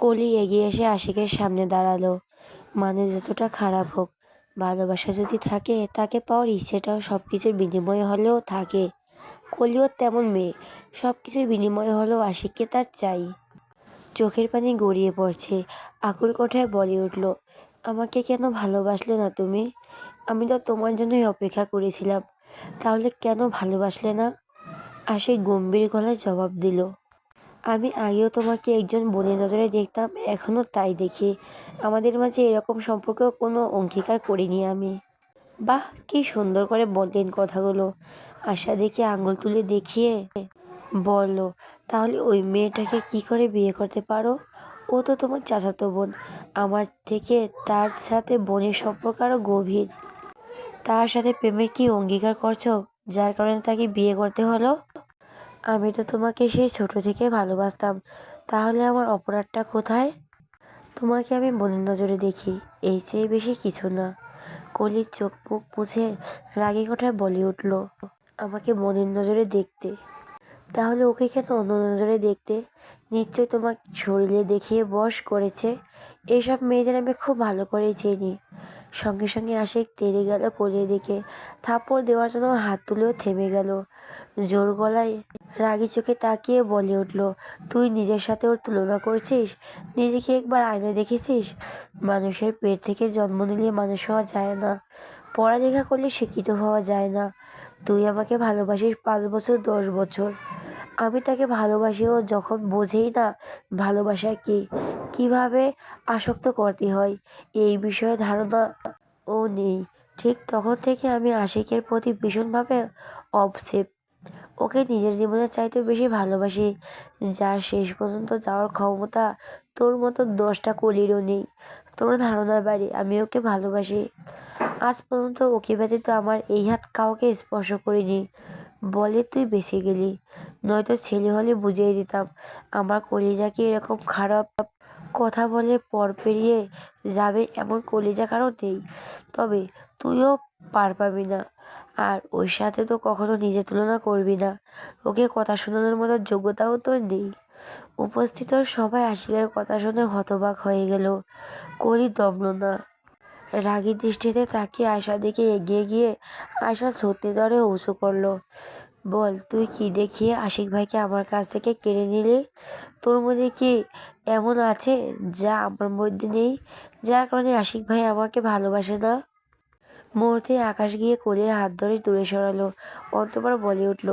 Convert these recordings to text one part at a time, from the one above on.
কলি এগিয়ে এসে আশিকের সামনে দাঁড়ালো। মানুষ যতটা খারাপ হোক, ভালোবাসা যদি থাকে তাকে পাওয়ার ইচ্ছেটাও সব কিছুর বিনিময়ে হলেও থাকে। কলিও তেমন মেয়ে, সব কিছুর বিনিময়ে হলেও আশিককে তার চাই। চোখের পানি গড়িয়ে পড়ছে, আকুল কণ্ঠে বলে উঠল, আমাকে কেন ভালোবাসলে না তুমি? আমি তো তোমার জন্যই অপেক্ষা করেছিলাম, তাহলে কেন ভালোবাসলে না? আশিক গম্ভীর গলায় জবাব দিল, আমি আগেও তোমাকে একজন বোনের নজরে দেখতাম, এখনও তাই দেখি। আমাদের মাঝে এরকম সম্পর্কেও কোনো অঙ্গীকার করিনি আমি। বাহ, কি সুন্দর করে বললেন কথাগুলো। আশা দেখে আঙুল তুলে দেখিয়ে বলল, তাহলে ওই মেয়েটাকে কি করে বিয়ে করতে পারো? ও তো তোমার চাচাতো বোন। আমার থেকে তার সাথে বোনের সম্পর্ক আরও গভীর। তার সাথে প্রেমের কি অঙ্গীকার করছো, যার কারণে তাকে বিয়ে করতে হলো? আমি তো তোমাকে সেই ছোট থেকে ভালোবাসতাম, তাহলে আমার অপরাধটা কোথায়? তোমাকে আমি বোনের নজরে দেখি, এই চেয়ে বেশি কিছু না। কলির চোখ মুখ মুছে রাগী কথায় বলে উঠল, আমাকে বোনের নজরে দেখতে? তাহলে ওকে কেন অন্য নজরে দেখতে? নিশ্চয় তোমার শরীরে দেখিয়ে বশ করেছে। এইসব মেয়েদের আমি খুব ভালো করেই চিনি। সঙ্গে সঙ্গে আশিক তেড়ে গেল কলির দিকে, থাপ্পড় দেওয়ার জন্য হাত তুলেও থেমে গেল। জোর গলায় রাগী চোখে তাকিয়ে বলে উঠল, তুই নিজের সাথে ওর তুলনা করছিস? নিজেকে একবার আয়নায় দেখেছিস? মানুষের পেট থেকে জন্ম নিলে মানুষ হওয়া যায় না, পড়ালেখা করলে শিক্ষিত হওয়া যায় না। তুই আমাকে ভালোবাসিস 5 বছর 10 বছর, আমি তাকে ভালোবাসি। ও যখন বোঝেই না ভালোবাসা কি, কিভাবে আসক্ত করতে হয়, এই বিষয়ে ধারণা ও নেই, ঠিক তখন থেকে আমি আশিকের প্রতি ভীষণভাবে অবসেস। ওকে নিজের জীবনের চাইতে বেশি ভালোবাসি, যার শেষ পর্যন্ত যাওয়ার ক্ষমতা তোর মতো 10টা কলিরও নেই। তোর ধারণার বাইরে আমি ওকে ভালোবাসি। আজ পর্যন্ত ওকে ব্যতীত আমার এই হাত কাউকে স্পর্শ করিনি বলে তুই বেঁচে গেলি, নয়তো ছেলে হলে বুঝিয়ে দিতাম আমার কলিজাকে এরকম খারাপ কথা বলে পর পেরিয়ে যাবে এমন কলিজা কারো নেই। তবে তুইও পার পাবি না, আর ওর সাথে তো কখনো নিজের তুলনা করবি না। ওকে কথা শোনানোর মতো যোগ্যতাও তোর নেই। উপস্থিত সবাই আশিকের কথা শুনে হতবাক হয়ে গেল। কলি দমল না, রাগী দৃষ্টিতে তাকিয়ে আশা দিকে এগিয়ে গিয়ে আশা সত্যি দরে উঁচু করলো, বল তুই কি দেখিয়ে আশিক ভাইকে আমার কাছ থেকে কেড়ে নিলি? তোর মধ্যে কি এমন আছে যা আমার মধ্যে নেই, যার কারণে আশিক ভাই আমাকে ভালোবাসে না? মুহূর্তে আকাশ গিয়ে কোলের হাত ধরে দূরে সরালো। অন্তঃপর বলে উঠল,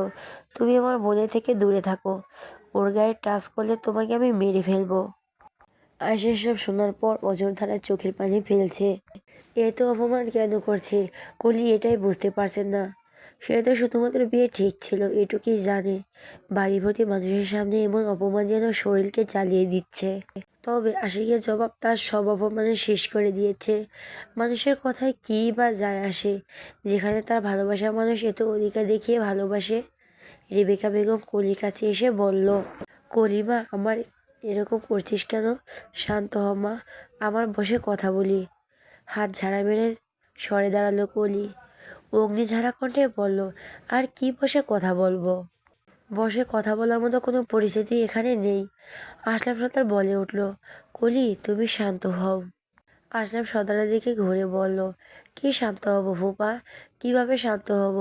তুমি আমার বোনের থেকে দূরে থাকো, ওর গায়ে টাচ করলে তোমাকে আমি মেরে ফেলবো। আয়সা এসব শোনার পর অঝোর ধারায় চোখের পানি ফেলছে। এত অপমান কেন করছে কলি, এটাই বুঝতে পারছেন না। সে তো শুধুমাত্র বিয়ে ঠিক ছিল এটুকুই জানে, বাড়ি ভর্তি মানুষের সামনে এমন অপমান যেন শরীরকে জ্বালিয়ে দিচ্ছে। তবে আশিকের জবাব তার সব অপমানে শেষ করে দিয়েছে। মানুষের কথায় কী বা যায় আসে, যেখানে তার ভালোবাসার মানুষ এত অধিকার দেখিয়ে ভালোবাসে। রেবেকা বেগম কলির কাছে এসে বলল, কলিমা আমার এরকম করছিস কেন? শান্ত হ মা, আমার বসে কথা বলি। হাত ঝাড়া মেরে সরে দাঁড়ালো কলি। অগ্নিঝাড়া কণ্ঠে বলল, আর কি বসে কথা বলবো? বসে কথা বলার মতো কোনো পরিস্থিতি এখানে নেই। আসলাম সর্দার বলে উঠল, কলি তুমি শান্ত হও। আসলাম সর্দারের দিকে ঘুরে বলল, কি শান্ত হব ফুপা? কিভাবে শান্ত হব?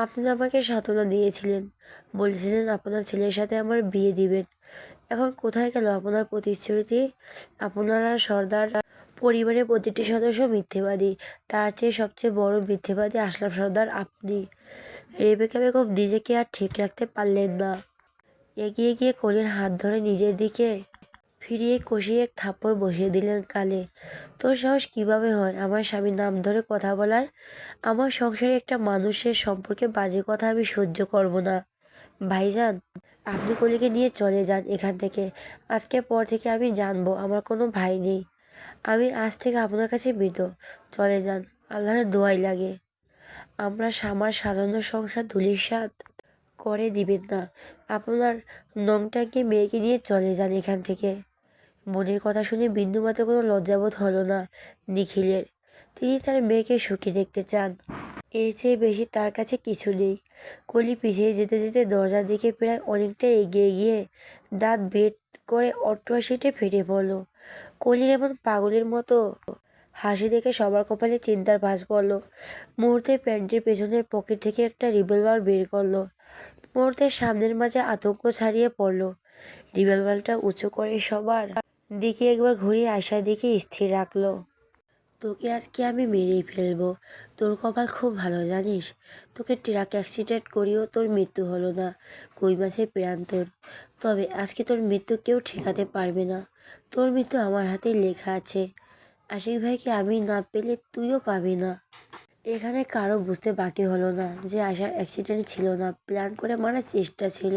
আপনি তো আমাকে সান্ত্বনা দিয়েছিলেন, বলেছিলেন আপনার ছেলের সাথে আমার বিয়ে দিবেন। এখন কোথায় গেল আপনার প্রতিশ্রুতি? আপনারা সর্দার পরিবারের প্রতিটি সদস্য মিথ্যেবাদী, তার চেয়ে সবচেয়ে বড় মিথ্যেবাদী আসলাম সর্দার আপনি। রেবেকা বেগম নিজেকে আর ঠিক রাখতে পারলেন না। এগিয়ে গিয়ে কলির হাত ধরে নিজের দিকে ফিরিয়ে কষিয়ে এক থাপ্পড় বসিয়ে দিলেন কালে। তোর সাহস কিভাবে হয় আমার স্বামীর নাম ধরে কথা বলার? আমার সংসারে একটা মানুষের সম্পর্কে বাজে কথা আমি সহ্য করব না। ভাইজান, আপনি কলিকে নিয়ে চলে যান এখান থেকে। আজকের পর থেকে আমি জানবো আমার কোনো ভাই নেই। আমি আজ থেকে আপনার কাছে মৃত। চলে যান, আল্লাহর দোয়াই লাগে। আমার সাজানো সংসার ধূলিসাৎ করে দিবেন না। আপনার নংটাকে মেয়েকে নিয়ে চলে যান এখান থেকে। মনের কথা শুনে বিন্দুমাত্র কোনো লজ্জাবোধ হলো না নিখিলের। তিনি তার মেয়েকে সুখী দেখতে চান, এর চেয়ে বেশি তার কাছে কিছু নেই। কলি পিছিয়ে যেতে যেতে দরজার দিকে প্রায় অনেকটা এগিয়ে গিয়ে দাঁত বের করে অট্টহাসিতে ফেটে পড়ল। কলির এমন পাগলের মতো হাসি দেখে সবার কপালে চিন্তার ভাঁজ পড়ল। মুহূর্তে প্যান্টের পেছনের পকেট থেকে একটা রিভলভার বের করলো। মুহূর্তে সামনের মাঝে আতঙ্ক ছাড়িয়ে পড়ল। রিভলভারটা উঁচু করে সবার দিকে একবার ঘুরিয়ে আশার দিকে স্থির রাখলো। তোকে আজকে আমি মেরেই ফেলবো। তোর কপাল খুব ভালো জানিস, তোকে ট্রাক অ্যাক্সিডেন্ট করিয়েও তোর মৃত্যু হলো না। কই মাছের প্রাণ তোর। তবে আজকে তোর মৃত্যু কেউ ঠেকাতে পারবে না। তোর মৃত্যু আমার হাতেই লেখা আছে। আশিক ভাইকে আমি না পেলে তুইও পাবি না। এখানে কারো বুঝতে বাকি হলো না যে আশার অ্যাক্সিডেন্ট ছিল না, প্ল্যান করে মারার চেষ্টা ছিল।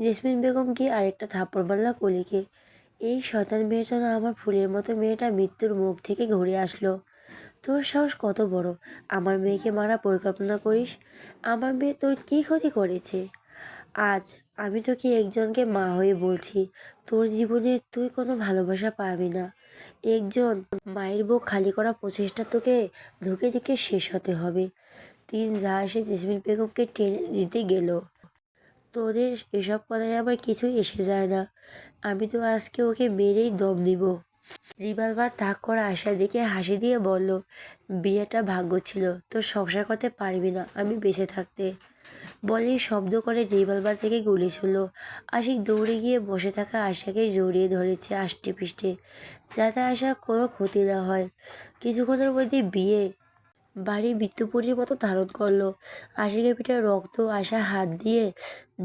জেসমিন বেগম গিয়ে আরেকটা থাপ্পড় মারল কলিকে। এই শয়তান মেয়ের জন্য আমার ফুলের মতো মেয়েটা মৃত্যুর মুখ থেকে ঘুরে আসলো। তোর সাহস কত বড়, আমার মেয়েকে মারার পরিকল্পনা করিস? আমার মেয়ে তোর কী ক্ষতি করেছে? আজ আমি তোকে একজনকে মা হয়ে বলছি, তোর জীবনে তুই কোনো ভালোবাসা পাবি না। একজন মায়ের বুক খালি করা প্রচেষ্টা তোকে ধুকে ধুকে শেষ হতে হবে। তিন যা এসে জেসমিন বেগমকে টেনে দিতে গেল। তোদের এসব কথায় আমার কিছুই এসে যায় না। আমি তো আজকে ওকে মেরেই দম দিব। রিভলভার তাক করা আশার দিকে হাসি দিয়ে বলল, বিয়েটা ভাগ্য ছিল, তোর সংসার করতে পারবি না আমি বেঁচে থাকতে। বলেই শব্দ করে রিভলভার থেকে গুলি ছুড়ল। আশিক দৌড়ে গিয়ে বসে থাকা আশাকে জড়িয়ে ধরেছে আষ্টে পৃষ্ঠে, যাতে আশার কোনো ক্ষতি না হয়। কিছুক্ষণের মধ্যে বিয়ে বাড়ি মৃত্যুপুরীর মতো ধারণ করলো। আশিকের পিঠে রক্ত। আশা হাত দিয়ে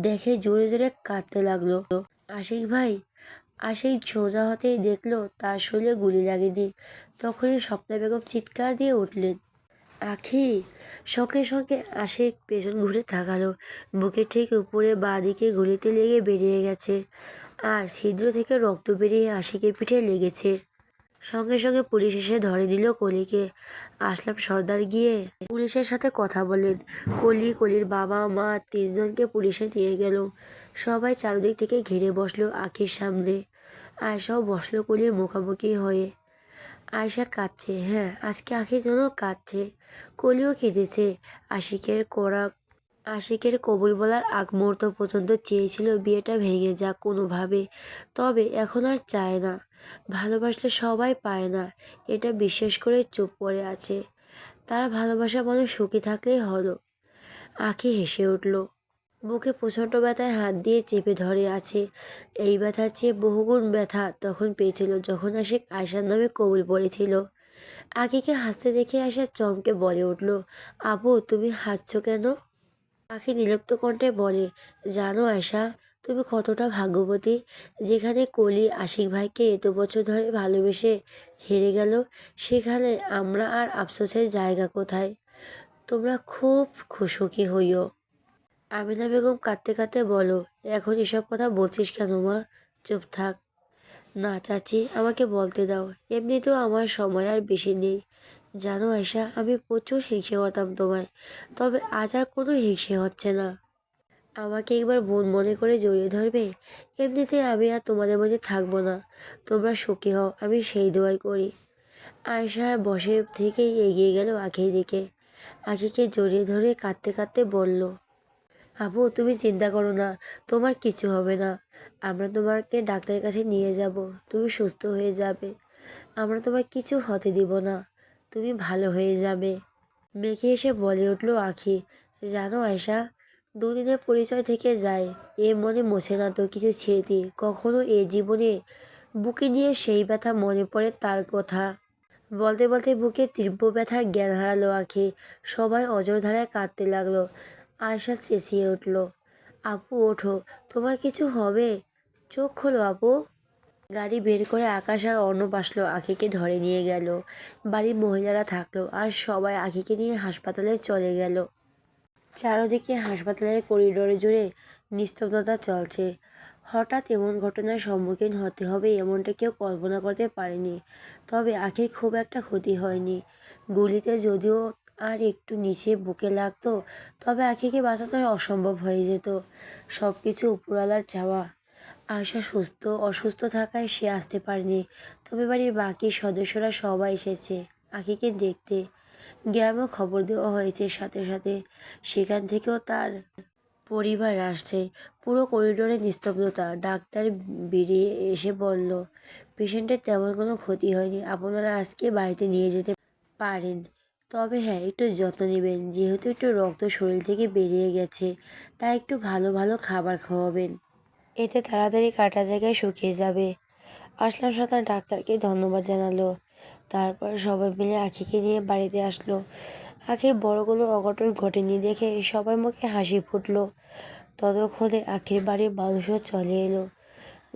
দেখে জোরে জোরে কাঁদতে লাগলো। আশিক ভাই। আশিক সোজা হতেই দেখলো তার শরীরে গুলি লাগেনি। তখনই স্বপ্না বেগম চিৎকার দিয়ে উঠলেন, আখি! সঙ্গে সঙ্গে আশিক পেছন ঘুরে তাকালো। বুকের ঠিক উপরে বাঁ দিকে গুলিতে লেগে বেরিয়ে গেছে, আর ছিদ্র থেকে রক্ত বেরিয়ে আশিকের পিঠে লেগেছে। সঙ্গে সঙ্গে পুলিশ এসে ধরে দিল কলিকে। আসলাম সর্দার গিয়ে পুলিশের সাথে কথা বলেন। কলির বাবা মা তিনজনকে পুলিশে নিয়ে গেল। সবাই চারদিক থেকে ঘিরে বসলো আখির সামনে। আয়সাও বসলো কলির মুখোমুখি হয়ে। আয়সা কাঁদছে, হ্যাঁ আজকে আখির জন্য কাঁদছে। কলিও কেঁদেছে। আশিকের কবুল বলার আগ মুহূর্ত পর্যন্ত চেয়েছিল বিয়েটা ভেঙে যাক কোনোভাবে, তবে এখন আর চায় না। ভালোবাসলে সবাই পায় না, এটা বিশ্বাস করে চুপ করে আছে। তার ভালোবাসা মানুষ সুখী থাকলেই হলো। আঁখি হেসে উঠল। বুকে প্রচণ্ড ব্যথায় হাত দিয়ে চেপে ধরে আছে। এই ব্যথার চেয়ে বহুগুণ ব্যথা তখন পেয়েছিল যখন আশিক আয়সার নামে কবুল পড়েছিল। আঁখিকে হাসতে দেখে আয়সা চমকে বলে উঠল, আপু তুমি হাসছো কেন? আঁখি নির্লিপ্ত কণ্ঠে বলে, জানো আয়সা, তুমি কতটা ভাগ্যবতী। যেখানে কলি আশিক ভাইকে এত বছর ধরে ভালোবেসে হেরে গেল, সেখানে আমরা আর আফসোসের জায়গা কোথায়? তোমরা খুব সুখী হইও। আমিনা বেগম কাঁদতে কাঁদতে বলো, এখন এসব কথা বলছিস কেন মা? চুপ থাক। না চাচি, আমাকে বলতে দাও, এমনিতেও আমার সময় আর বেশি নেই। জানো আয়সা, আমি প্রচুর হিংসে করতাম তোমায়, তবে আজ আর কোনো হিংসে হচ্ছে না। আমাকে একবার বোন মনে করে জড়িয়ে ধরবে। এমনিতে আমি আর তোমাদের মধ্যে থাকবো না। তোমরা সুখী হও, আমি সেই দোয়াই করি। আয়সা বসে থেকেই এগিয়ে গেল আখির দিকে। আখিকে জড়িয়ে ধরে কাঁদতে কাঁদতে বলল, আপু তুমি চিন্তা করো না, তোমার কিছু হবে না। আমরা তোমাকে ডাক্তারের কাছে নিয়ে যাব, তুমি সুস্থ হয়ে যাবে। আমরা তোমার কিছু হতে দিব না, তুমি ভালো হয়ে যাবে। মেঘে এসে বলে উঠল আখি, জানো আয়সা, দুদিনের পরিচয় থেকে যায়, এ মনে মোছে না তো কিছু স্মৃতি কখনো এ জীবনে। বুকে নিয়ে সেই ব্যথা মনে পড়ে তার কথা। বলতে বলতে বুকে তীব্র ব্যথার জ্ঞান হারালো আখি। সবাই অঝোর ধারায় কাঁদতে লাগলো। আয়সা চেঁচিয়ে উঠল, আপু ওঠো, তোমার কিছু হবে। চোখ খোলো আপু। গাড়ি বের করে আকাশ আর অর্ণব আসলো, আখিকে ধরে নিয়ে গেল। বাড়ির মহিলারা থাকলো, আর সবাই আখিকে নিয়ে হাসপাতালে চলে গেল। চারদিকে হাসপাতালের করিডোরে জুড়ে নিস্তব্ধতা চলছে। হঠাৎ এমন ঘটনার সম্মুখীন হতে হবে এমনটা কেউ কল্পনা করতে পারেনি। তবে আখির খুব একটা ক্ষতি হয়নি। গুলিতে যদিও আর একটু নিচে বুকে লাগতো, তবে আখিকে বাঁচানো অসম্ভব হয়ে যেত। সব কিছু উপরওয়ালার চাওয়া। আয়শা অসুস্থ থাকায় সে আসতে পারেনি, তবে বাড়ির বাকি সদস্যরা সবাই এসেছে আখিকে দেখতে। গ্রামেও খবর দেওয়া হয়েছে সাথে সাথে, সেখান থেকেও তার পরিবার আসছে। পুরো করিডোরে নিস্তব্ধতা। ডাক্তার বেরিয়ে এসে বলল, পেশেন্টের তেমন কোনো ক্ষতি হয়নি, আপনারা আজকে বাড়িতে নিয়ে যেতে পারেন। তবে হ্যাঁ, একটু যত্ন নেবেন, যেহেতু একটু রক্ত শরীর থেকে বেরিয়ে গেছে, তাই একটু ভালো ভালো খাবার খাওয়াবেন, এতে তাড়াতাড়ি কাটা জায়গায় শুকিয়ে যাবে। আসলাম সাঁতার ডাক্তারকে ধন্যবাদ জানালো। তারপর সবাই মিলে আখিকে নিয়ে বাড়িতে আসলো। আখির বড় কোনো অঘটন ঘটেনি দেখে সবার মুখে হাসি ফুটলো। ততক্ষণে আখির বাড়ির মানুষও চলে এলো।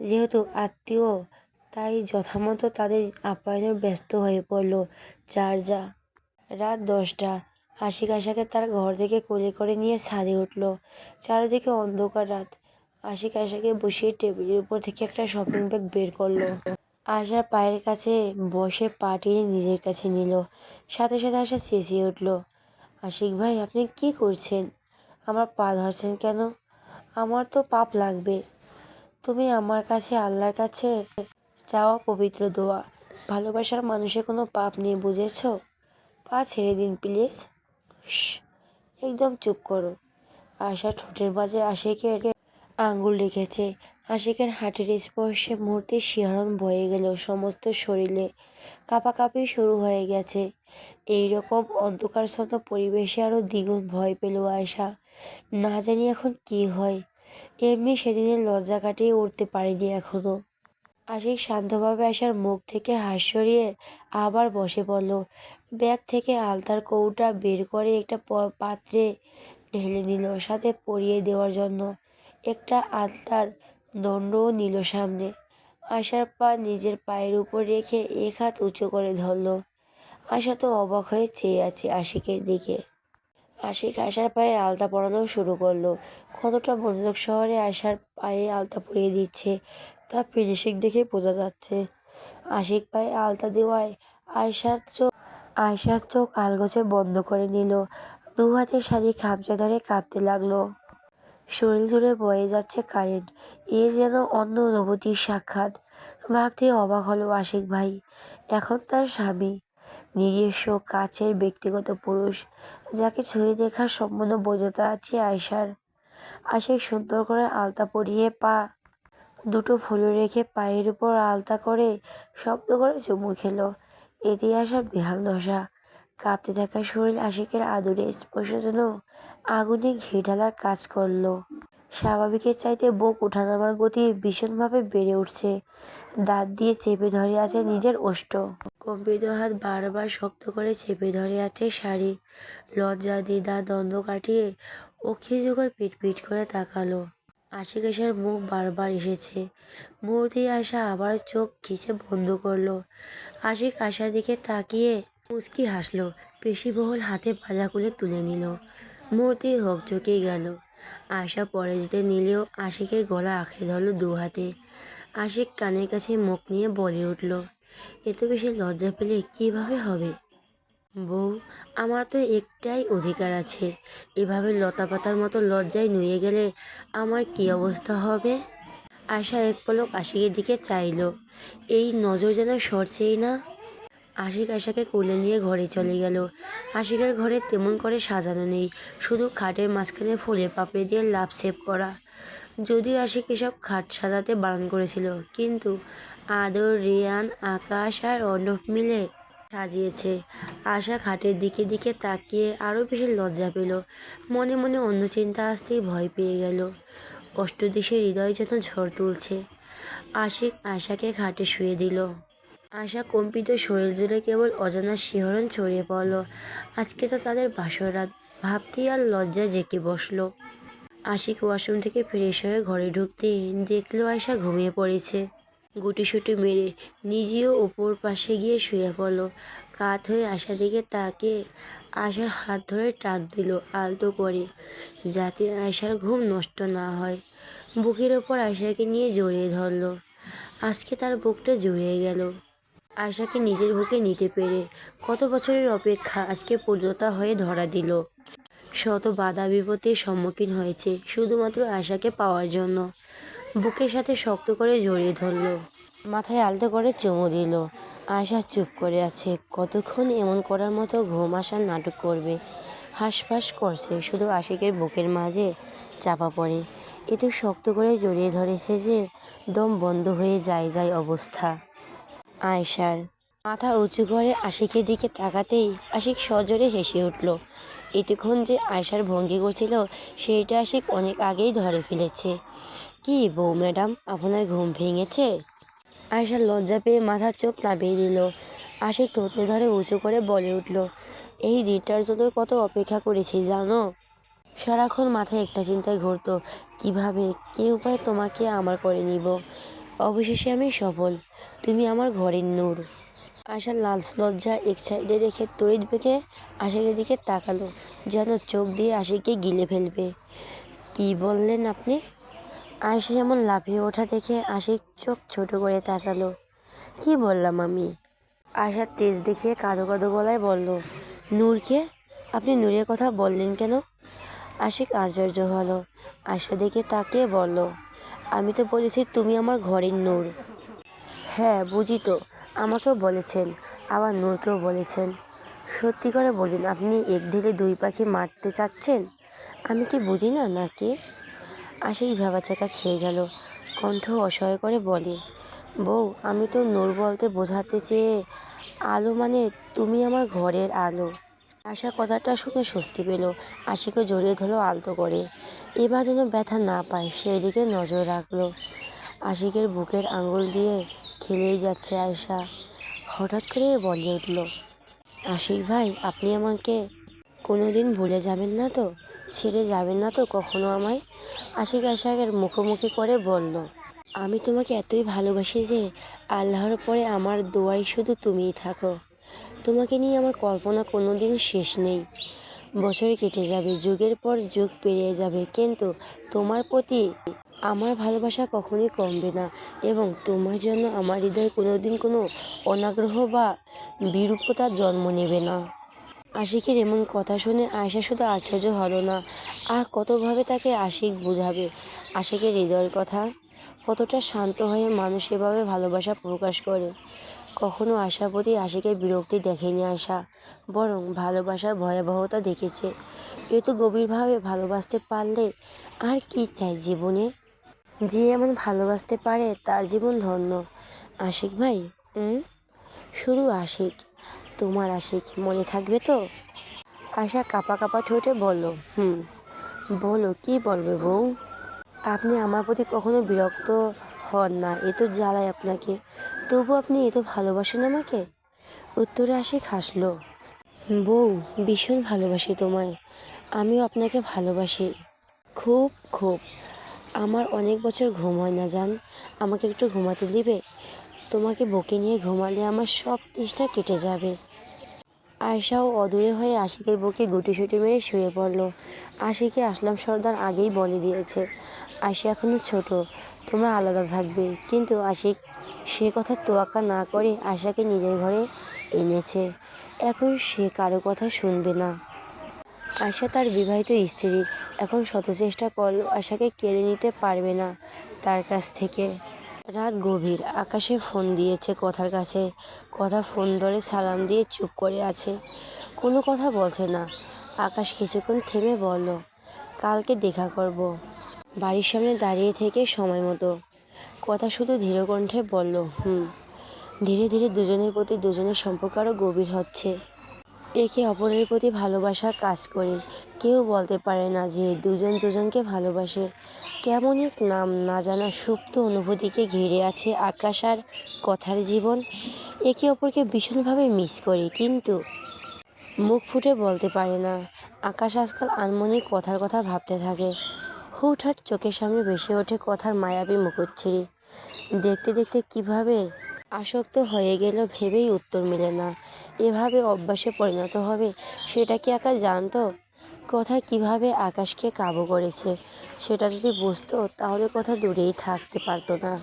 যেহেতু আত্মীয়, তাই যথামতো তাদের আপ্যায়নে ব্যস্ত হয়ে পড়ল যার যা। রাত 10টা। আশিক আশাকে তার ঘর থেকে কোলে করে নিয়ে ছাদে উঠল। চারিদিকে অন্ধকার রাত। আশিক আশাকে বসিয়ে টেবিলের উপর থেকে একটা শপিং ব্যাগ বের করলো। আশার পায়ের কাছে বসে পা টেনে নিজের কাছে নিল। সাথে সাথে আশা চেঁচিয়ে উঠল, আশিক ভাই, আপনি কি করছেন? আমার পা ধরছেন কেন? আমার তো পাপ লাগবে। তুমি আমার কাছে আল্লাহর কাছে চাওয়া পবিত্র দোয়া। ভালোবাসার মানুষের কোনো পাপ নেই, বুঝেছ? পা ছেড়ে দিন প্লিজ। একদম চুপ করো। আশা ঠোঁটের মাঝে আশিকের আঙ্গুল রেখেছে। আশিকের হাঁটুর স্পর্শে মুহূর্তে শিহরণ বয়ে গেল সমস্ত শরীরে। কাঁপাকাঁপি শুরু হয়ে গেছে। এইরকম অন্ধকারচ্ছন্ন পরিবেশে আরও দ্বিগুণ ভয় পেল আয়শা। না জানি এখন কি হয়। এমনি সেদিনের লজ্জা কাটিয়ে উঠতে পারেনি এখনো। আশিক শান্তভাবে আয়শার মুখ থেকে হাত সরিয়ে আবার বসে পড়ল। ব্যাগ থেকে আলতার কৌটা বের করে একটা পাত্রে ঢেলে নিল, সাথে পরিয়ে দেওয়ার জন্য একটা আলতার দণ্ডও নিল সামনে। আশার পা নিজের পায়ের উপর রেখে এক হাত উঁচু করে ধরল। আশা তো অবাক হয়ে চেয়ে আছে আশিকের দিকে। আশিক আশার পায়ে আলতা পরানো শুরু করলো। কতটা মনোযোগ শহরে আশার পায়ে আলতা পরিয়ে দিচ্ছে তা ফিনিশিং দেখে বোঝা যাচ্ছে। আশিক পায়ে আলতা দেওয়ায় আয়শার চোখ আলগোছে বন্ধ করে নিল। দু হাতের শাড়ি খামচে ধরে কাঁপতে লাগলো। শরীর জুড়ে বয়ে যাচ্ছে কারেন্ট। এ যেন অন্য অনুভূতির সাক্ষাৎ। ভাবতে অবাক হলো আশিক ভাই এখন তার স্বামী, নিজস্ব কাছের ব্যক্তিগত পুরুষ, যাকে ছুঁয়ে দেখার সম্পূর্ণ বৈধতা আছে আয়শার। আশিক সুন্দর করে আলতা পরিয়ে পা দুটো ফুলে রেখে পায়ের উপর আলতা করে শব্দ করে চুমু খেলো। এতে আসার বেহাল দশা। কাঁপতে থাকা শরীর আশিকের আদুরে স্পর্শ যেন আগুনে ঘি ঢালার কাজ করলো। স্বাভাবিকের চাইতে বুক ওঠানামার গতি ভীষণভাবে বেড়ে উঠছে। দাঁত দিয়ে চেপে ধরে আছে নিজের ওষ্ঠ। কম্পিত হাত বারবার শক্ত করে চেপে ধরে আছে শাড়ি। লজ্জা দ্বিধা দ্বন্দ্ব কাটিয়ে অক্ষি যুগল পিটপিট করে তাকালো। আশিক আশার মুখ বারবার এসেছে। মুহূর্তেই আশা আবার চোখ খিচে বন্ধ করলো। আশিক আশার দিকে তাকিয়ে মুচকি হাসলো। পেশিবহুল হাতে পাজা খুলে তুলে নিল। মুহূর্তেই হকচকে গেল। আশা পরে যেতে নিলেও আশিকের গলা আঁকড়ে ধরল দু হাতে। আশিক কানের কাছে মুখ নিয়ে বলে উঠল, এত বেশি লজ্জা পেলে কিভাবে হবে? বউ, আমার তো একটাই অধিকার আছে। এভাবে লতাপাতার মতো লজ্জায় নুয়ে গেলে আমার কি অবস্থা হবে? আশা এক পলক আশিকের দিকে চাইল। এই নজর যেন সরছেই না। আশিক আশাকে কোলে নিয়ে ঘরে চলে গেল। আশিকের ঘরে তেমন করে সাজানো নেই, শুধু খাটের মাঝখানে ফুলের পাপড়ি দিয়ে লাভ সেভ করা। যদিও আশিক এসব খাট সাজাতে বারণ করেছিল, কিন্তু আদর, রিয়ান, আকাশ আর অর্ণব মিলে সাজিয়েছে। আশা খাটের দিকে দিকে তাকিয়ে আরও বেশি লজ্জা পেল। মনে মনে অন্য চিন্তা আসতেই ভয় পেয়ে গেল। অষ্টদিশে হৃদয় যেন ঝড় তুলছে। আশিক আশাকে খাটে শুয়ে দিল। আশা কম্পিত শরীর জুড়ে কেবল অজানা শিহরণ ছড়িয়ে পড়ল। আজকে তো তাদের বাসর রাত ভাবতেই আর লজ্জায় জেঁকে বসলো। আশিক ওয়াশরুম থেকে ফ্রেশ হয়ে ঘরে ঢুকতেই দেখলো আয়শা ঘুমিয়ে পড়েছে। গুটিসুটি মেরে নিজেও ওপর পাশে গিয়ে শুয়ে পড়ল। কাত হয়ে আশার দিকে তাকিয়ে আয়শার হাত ধরে টান দিল আলতো করে, যাতে আয়শার ঘুম নষ্ট না হয়। বুকের ওপর আয়শাকে নিয়ে জড়িয়ে ধরল। আজকে তার বুকটা জুড়িয়ে গেল। আয়শাকে নিজের বুকে নিতে পেরে কত বছরের অপেক্ষা আজকে পূর্ণতা হয়ে ধরা দিল। শত বাধা বিপত্তির সম্মুখীন হয়েছে শুধুমাত্র আয়শাকে পাওয়ার জন্য। বুকের সাথে শক্ত করে জড়িয়ে ধরল, মাথায় আলতো করে চুমু দিল। আয়শা চুপ করে আছে। কতক্ষণ এমন করার মতো ঘুম আসার নাটক করবে? হাঁসফাঁস করছে, শুধু আশিকের বুকের মাঝে চাপা পড়ে। এত শক্ত করে জড়িয়ে ধরেছে যে দম বন্ধ হয়ে যায় অবস্থা। আয়েশার মাথা উঁচু করে আশিকের দিকে তাকাতেই আশিক সজোরে হেসে উঠল। এতক্ষণ যে আয়েশার ভঙ্গি করছিল সেইটা আশিক অনেক আগেই ধরে ফেলেছে। কি বউ ম্যাডাম, আপনার ঘুম ভেঙেছে? আয়েশা লজ্জা পেয়ে মাথার চোখ নামিয়ে দিল। আশিক থতনি ধরে উঁচু করে বলে উঠল, এই দিনটার জন্য কত অপেক্ষা করেছি জানো। সারাক্ষণ মাথায় একটা চিন্তায় ঘুরতো, কিভাবে কী উপায়ে তোমাকে আমার করে নিব। অবশেষে আমি সফল, তুমি আমার ঘরের নূর। আশা লাল লজ্জা এক সাইডে রেখে তড়িৎ বেগে আশিকের দিকে তাকালো, যেন চোখ দিয়ে আশিককে গিলে ফেলবে। কি বললেন আপনি? আয়েশা যেমন লাফিয়ে ওঠা দেখে আশিক চোখ ছোট করে তাকালো। কি বললাম আমি? আয়শার তেজ দেখিয়ে কাঁদো কাঁদো গলায় বলল, নূরকে? আপনি নূরের কথা বললেন কেন? আশিক আশ্চর্য হলো। আয়শা দেখে তাকিয়ে বলল, আমি তো বলেছি তুমি আমার ঘরের নূর। হ্যাঁ বুঝি তো, আমাকেও বলেছেন, আবার নূরকেও বলেছেন। সত্যি করে বলুন, আপনি এক ঢিলে দুই পাখি মারতে চাচ্ছেন? আমি কি বুঝি না নাকি? আশিক ভ্যাবাচাকা খেয়ে গেল, কণ্ঠ অসহায় করে বলে, বউ আমি তো নূর বলতে বোঝাতে চেয়ে আলো, মানে তুমি আমার ঘরের আলো। আশা কথাটা শুনে স্বস্তি পেল, আশিকে জড়িয়ে ধরলো আলতো করে। এবার যেন ব্যথা না পায় সেই দিকে নজর রাখলো। আশিকের বুকের আঙুল দিয়ে খেলেই যাচ্ছে আয়শা। হঠাৎ করে বলে উঠল, আশিক ভাই আপনি আমাকে কোনোদিন ভুলে যাবেন না তো? ছেড়ে যাবেন না তো কখনো আমায়? আশিক আশাকের মুখোমুখি করে বলল, আমি তোমাকে এতই ভালোবাসি যে আল্লাহর পরে আমার দোয়াই শুধু তুমিই থাকো। তোমাকে নিয়ে আমার কল্পনা কোনো দিন শেষ নেই। বছর কেটে যাবে, যুগের পর যুগ পেরিয়ে যাবে, কিন্তু তোমার প্রতি আমার ভালোবাসা কখনোই কমবে না, এবং তোমার জন্য আমার হৃদয় কোনোদিন কোনো অনাগ্রহ বা বিরূপতার জন্ম নেবে না। আশিকের এমন কথা শুনে আয়েশা শুধু আশ্চর্য হলো না, আর কতভাবে তাকে আশিক বোঝাবে আশিকের হৃদয়ের কথা। কতটা শান্ত হয়ে মানুষ এভাবে ভালোবাসা প্রকাশ করে। কখনো আশার প্রতি আশিকের বিরক্তি দেখেনি আয়শা, বরং ভালোবাসার ভয়াবহতা দেখেছে। এত গভীরভাবে ভালোবাসতে পারলে আর কি চাই জীবনে? যে এমন ভালোবাসতে পারে তার জীবন ধন্য। আশিক ভাই, শুধু আশিক, তোমার আশিক মনে থাকবে তো? আশা কাঁপা কাঁপা ঠোঁটে বলল, বলো কি বলবে বউ? আপনি আমার প্রতি কখনো বিরক্ত হন না, এ তো জ্বালায় আপনাকে, তবু আপনি এত ভালোবাসেন আমাকে। উত্তরে আশিক হাসলো, বউ ভীষণ ভালোবাসি তোমায়, আমিও আপনাকে ভালোবাসি, খুব খুব। আমার অনেক বছর ঘুম হয় না জান, আমাকে একটু ঘুমাতে দিবে? তোমাকে বকে নিয়ে ঘুমালে আমার সব তৃষ্ণা কেটে যাবে। আয়শাও অদূরে হয়ে আশিকের বুকে গুটিসুটি মেরে শুয়ে পড়ল। আশিকে আসলাম সর্দার আগেই বলে দিয়েছে, আশি এখনও ছোট, তোমরা আলাদা থাকবে। কিন্তু আশিক সে কথা তোয়াক্কা না করে আশাকে নিজের ঘরে এনেছে। এখন সে কারো কথা শুনবে না। আয়শা তার বিবাহিত স্ত্রী, এখন শত চেষ্টা করলেও আশাকে কেড়ে নিতে পারবে না তার কাছ থেকে। রাত গভীর, আকাশে ফোন দিয়েছে কথার কাছে, কথা ফোন ধরে সালাম দিয়ে চুপ করে আছে, কোনো কথা বলছে না। আকাশ কিছুক্ষণ থেমে বলল, কালকে দেখা করব, বাড়ির সামনে দাঁড়িয়ে থেকে সময় মতো। কথা শুধু ধীর কণ্ঠে বলল, ধীরে ধীরে দুজনের প্রতি দুজনের সম্পর্ক আরও গভীর হচ্ছে। একে অপরের প্রতি ভালোবাসা কাজ করে, কেউ বলতে পারে না যে দুজন দুজনকে ভালোবাসে। কেমন এক নাম না জানা সুপ্ত অনুভূতিকে ঘিরে আছে আকাশ আর কথার জীবন। একে অপরকে ভীষণভাবে মিস করে, কিন্তু মুখ ফুটে বলতে পারে না। আকাশ আজকাল আনমনে কথার কথা ভাবতে থাকে। হুটহাট চোখের সামনে ভেসে ওঠে কথার মায়াবী মুখচ্ছবি। দেখতে দেখতে কিভাবে আসক্ত হয়ে গেল ভেবেই উত্তর মেলে না। এভাবে অভ্যাসে পরিণত হবে সেটা কি আকাশ জানতো? কথা কিভাবে আকাশকে কাবু করেছে সেটা যদি বুঝতো তাহলে কথা দূরেই থাকতে পারতো না।